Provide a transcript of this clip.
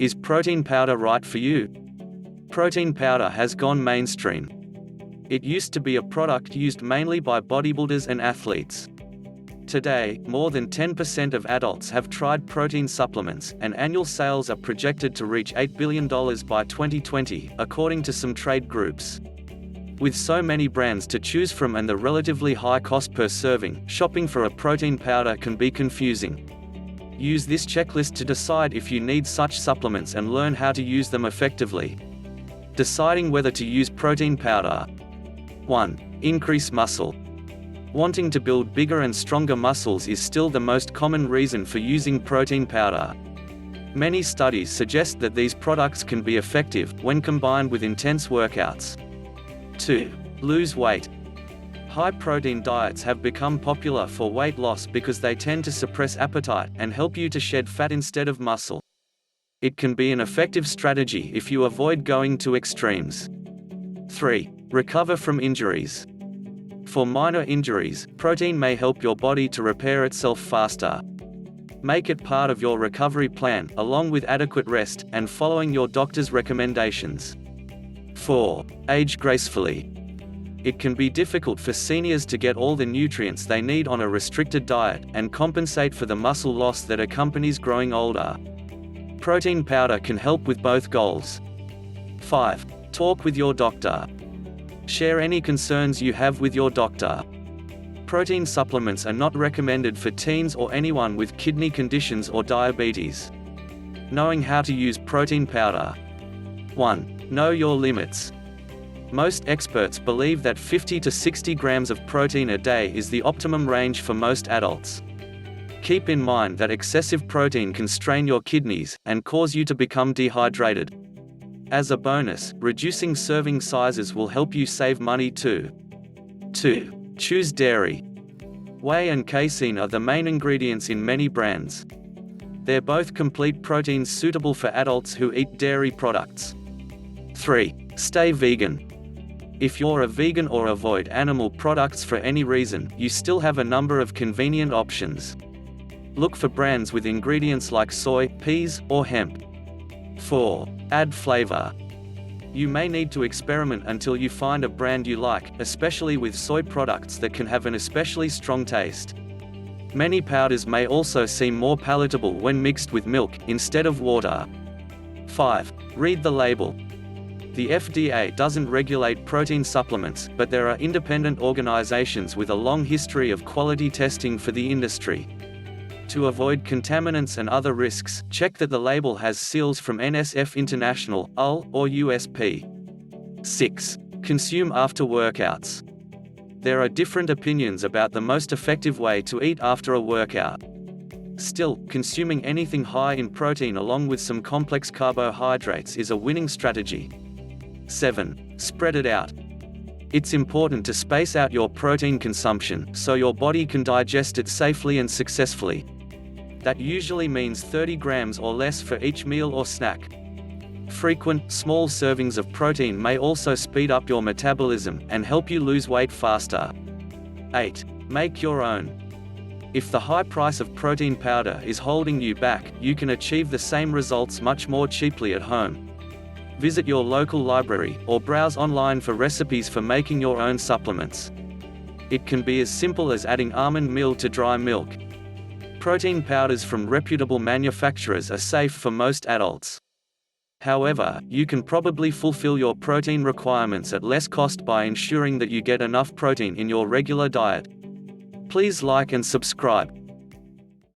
Is protein powder right for you? Protein powder has gone mainstream. It used to be a product used mainly by bodybuilders and athletes. Today, more than 10% of adults have tried protein supplements, and annual sales are projected to reach $8 billion by 2020, according to some trade groups. With so many brands to choose from and the relatively high cost per serving, shopping for a protein powder can be confusing. Use this checklist to decide if you need such supplements and learn how to use them effectively. Deciding whether to use protein powder. 1. Increase muscle. Wanting to build bigger and stronger muscles is still the most common reason for using protein powder. Many studies suggest that these products can be effective when combined with intense workouts. 2. Lose weight. High-protein diets have become popular for weight loss because they tend to suppress appetite and help you to shed fat instead of muscle. It can be an effective strategy if you avoid going to extremes. 3. Recover from injuries. For minor injuries, protein may help your body to repair itself faster. Make it part of your recovery plan, along with adequate rest, and following your doctor's recommendations. 4. Age gracefully. It can be difficult for seniors to get all the nutrients they need on a restricted diet, and compensate for the muscle loss that accompanies growing older. Protein powder can help with both goals. 5. Talk with your doctor. Share any concerns you have with your doctor. Protein supplements are not recommended for teens or anyone with kidney conditions or diabetes. Knowing how to use protein powder. 1. Know your limits. Most experts believe that 50 to 60 grams of protein a day is the optimum range for most adults. Keep in mind that excessive protein can strain your kidneys and cause you to become dehydrated. As a bonus, reducing serving sizes will help you save money too. 2. Choose dairy. Whey and casein are the main ingredients in many brands. They're both complete proteins suitable for adults who eat dairy products. 3. Stay vegan. If you're a vegan or avoid animal products for any reason, you still have a number of convenient options. Look for brands with ingredients like soy, peas, or hemp. 4. Add flavor. You may need to experiment until you find a brand you like, especially with soy products that can have an especially strong taste. Many powders may also seem more palatable when mixed with milk, instead of water. 5. Read the label. The FDA doesn't regulate protein supplements, but there are independent organizations with a long history of quality testing for the industry. To avoid contaminants and other risks, check that the label has seals from NSF International, UL, or USP. 6. Consume after workouts. There are different opinions about the most effective way to eat after a workout. Still, consuming anything high in protein along with some complex carbohydrates is a winning strategy. 7. Spread it out. It's important to space out your protein consumption so your body can digest it safely and successfully. That usually means 30 grams or less for each meal or snack. Frequent, small servings of protein may also speed up your metabolism and help you lose weight faster. 8. Make your own. If the high price of protein powder is holding you back, you can achieve the same results much more cheaply at home. Visit your local library, or browse online for recipes for making your own supplements. It can be as simple as adding almond meal to dry milk. Protein powders from reputable manufacturers are safe for most adults. However, you can probably fulfill your protein requirements at less cost by ensuring that you get enough protein in your regular diet. Please like and subscribe.